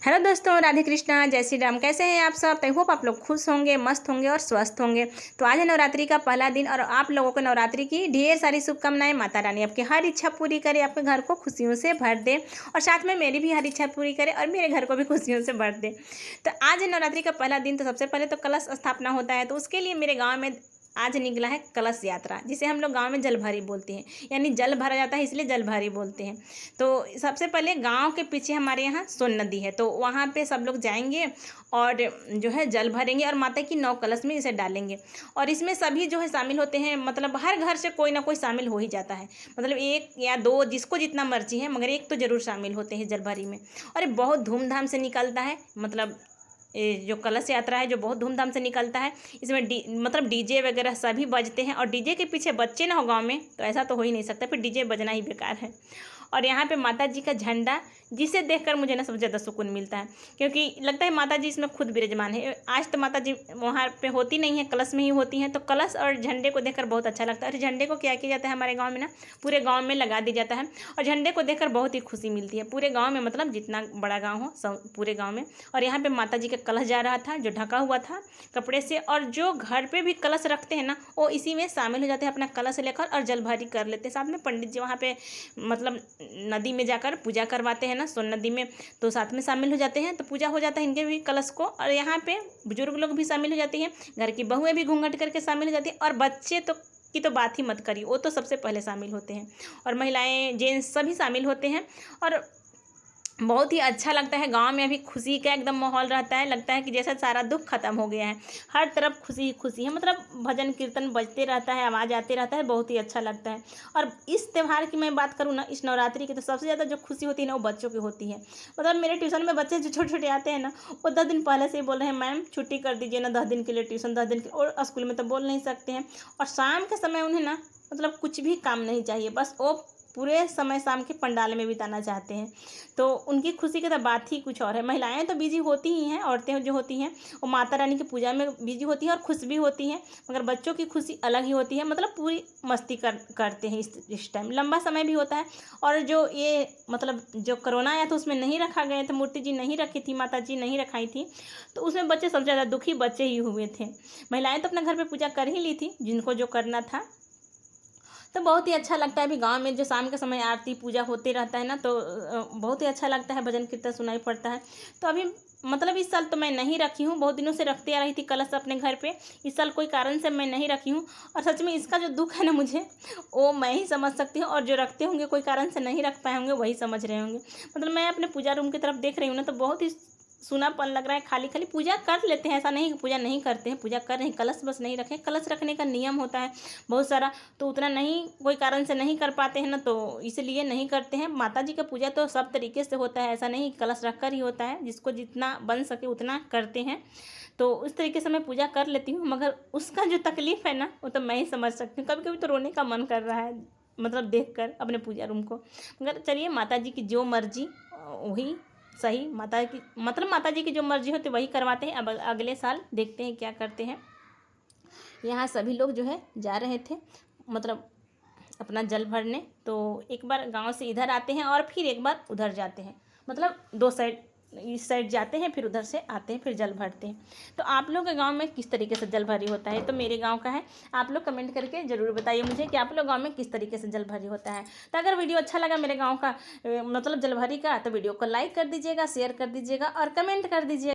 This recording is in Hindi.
हेलो दोस्तों, राधे कृष्णा, जय श्री राम। कैसे हैं आप सब? आई होप आप लोग खुश होंगे, मस्त होंगे और स्वस्थ होंगे। तो आज है नवरात्रि का पहला दिन और आप लोगों को नवरात्रि की ढेर सारी शुभकामनाएं। माता रानी आपकी हर इच्छा पूरी करे, आपके घर को खुशियों से भर दे और साथ में मेरी भी हर इच्छा पूरी करे और मेरे घर को भी खुशियों से भर दे। तो आज है नवरात्रि का पहला दिन। तो सबसे पहले तो कलश स्थापना होता है। तो उसके लिए मेरे गाँव में आज निकला है कलश यात्रा, जिसे हम लोग गांव में जलभरी बोलते हैं, यानी जल भरा जाता है इसलिए जलभरी बोलते हैं। तो सबसे पहले गांव के पीछे हमारे यहाँ सोन नदी है, तो वहाँ पे सब लोग जाएंगे और जो है जल भरेंगे और माता की 9 कलश में इसे डालेंगे। और इसमें सभी जो है शामिल होते हैं, मतलब हर घर से कोई ना कोई शामिल हो ही जाता है, मतलब 1 या 2 जिसको जितना मर्जी है, मगर एक तो ज़रूर शामिल होते हैं जलभरी में। और ये बहुत धूमधाम से निकलता है, मतलब ये जो कलश यात्रा है जो बहुत धूमधाम से निकलता है। इसमें मतलब डीजे वगैरह सभी बजते हैं और डीजे के पीछे बच्चे ना हो गांव में तो ऐसा तो हो ही नहीं सकता, फिर डीजे बजना ही बेकार है। और यहाँ पे माता जी का झंडा, जिसे देखकर मुझे ना सबसे ज़्यादा सुकून मिलता है, क्योंकि लगता है माता जी इसमें खुद विराजमान है। आज तो माता जी वहाँ पे होती नहीं है, कलश में ही होती हैं, तो कलश और झंडे को देखकर बहुत अच्छा लगता है। और झंडे को क्या किया जाता है हमारे गाँव में ना, पूरे गाँव में लगा दिया जाता है और झंडे को देखकर बहुत ही खुशी मिलती है पूरे गाँव में, मतलब जितना बड़ा गाँव हो सब पूरे गाँव में। और यहाँ पर माता जी का कलश जा रहा था जो ढका हुआ था कपड़े से, और जो घर पे भी कलश रखते हैं ना वो इसी में शामिल हो जाते हैं, अपना कलश लेकर और जलभरी कर लेते हैं। साथ में पंडित जी वहाँ पे मतलब नदी में जाकर पूजा करवाते हैं ना, सोन नदी में, तो साथ में शामिल हो जाते हैं। तो पूजा हो जाता है इनके भी कलश को। और यहाँ पे बुजुर्ग लोग भी शामिल हो जाती हैं, घर की बहुएं भी घूंघट करके शामिल हो जाती हैं, और बच्चे तो की तो बात ही मत करिए, वो तो सबसे पहले शामिल होते हैं। और महिलाएं जेंट्स सभी शामिल होते हैं और बहुत ही अच्छा लगता है। गांव में अभी खुशी का एकदम माहौल रहता है, लगता है कि जैसा सारा दुख खत्म हो गया है, हर तरफ खुशी ही खुशी है, मतलब भजन कीर्तन बजते रहता है, आवाज़ आते रहता है, बहुत ही अच्छा लगता है। और इस त्यौहार की मैं बात करूँ ना, इस नवरात्रि की, तो सबसे ज़्यादा जो खुशी होती है ना वो बच्चों की होती है। मतलब मेरे ट्यूशन में बच्चे जो छोटे छोटे आते हैं ना, वो 10 दिन पहले से ही बोल रहे हैं मैम छुट्टी कर दीजिए ना 10 दिन के लिए ट्यूशन, 10 दिन के, और स्कूल में तो बोल नहीं सकते हैं। और शाम के समय उन्हें ना मतलब कुछ भी काम नहीं चाहिए, बस वो पूरे समय शाम के पंडाल में बिताना चाहते हैं। तो उनकी खुशी की तो बात ही कुछ और है। महिलाएं तो बिजी होती ही हैं, औरतें जो होती हैं वो माता रानी की पूजा में बिजी होती हैं और खुश भी होती हैं, मगर बच्चों की खुशी अलग ही होती है, मतलब पूरी मस्ती करते हैं इस टाइम, लंबा समय भी होता है। और जो ये मतलब जो कोरोना आया था उसमें नहीं रखा गया था, मूर्ति जी नहीं रखी थी, माता जी नहीं रखाई थी, तो उसमें बच्चे सबसे ज़्यादा दुखी बच्चे ही हुए थे। महिलाएँ तो अपने घर पर पूजा कर ही ली थी जिनको जो करना था। तो बहुत ही अच्छा लगता है। अभी गांव में जो शाम के समय आरती पूजा होते रहता है ना, तो बहुत ही अच्छा लगता है, भजन कीर्तन सुनाई पड़ता है। तो अभी मतलब इस साल तो मैं नहीं रखी हूँ, बहुत दिनों से रखती आ रही थी कलश अपने घर पे, इस साल कोई कारण से मैं नहीं रखी हूँ। और सच में इसका जो दुख है ना मुझे, वो मैं ही समझ सकती हूँ, और जो रखते होंगे कोई कारण से नहीं रख पाए होंगे वही समझ रहे होंगे। मतलब मैं अपने पूजा रूम की तरफ देख रही हूँ ना, तो बहुत ही सूनापन लग रहा है, खाली खाली। पूजा कर लेते हैं, ऐसा नहीं कि पूजा नहीं करते हैं, पूजा कर रहे हैं, कलश बस नहीं रखें। कलश रखने का नियम होता है बहुत सारा, तो उतना नहीं, कोई कारण से नहीं कर पाते हैं ना, तो इसलिए नहीं करते हैं। माता जी का पूजा तो सब तरीके से होता है, ऐसा नहीं कलश रख कर ही होता है, जिसको जितना बन सके उतना करते हैं। तो उस तरीके से मैं पूजा कर लेती हूँ, मगर उसका जो तकलीफ़ है ना वो तो मैं ही समझ सकती हूँ। कभी कभी तो रोने का मन कर रहा है, मतलब देख कर अपने पूजा रूम को। मगर चलिए, माता जी की जो मर्जी वही सही, माता की मतलब माता जी की जो मर्जी होती है वही करवाते हैं। अब अगले साल देखते हैं क्या करते हैं। यहाँ सभी लोग जो है जा रहे थे, मतलब अपना जल भरने, तो एक बार गांव से इधर आते हैं और फिर एक बार उधर जाते हैं, मतलब 2 साइड, इस साइड जाते हैं फिर उधर से आते हैं, फिर जल भरते हैं। तो आप लोग के गांव में किस तरीके से जल भरी होता है? तो मेरे गांव का है, आप लोग कमेंट करके ज़रूर बताइए मुझे कि आप लोग गांव में किस तरीके से जल भरी होता है। तो अगर वीडियो अच्छा लगा मेरे गाँव का मतलब जल भरी का, तो वीडियो को लाइक कर दीजिएगा, शेयर कर दीजिएगा और कमेंट कर दीजिएगा।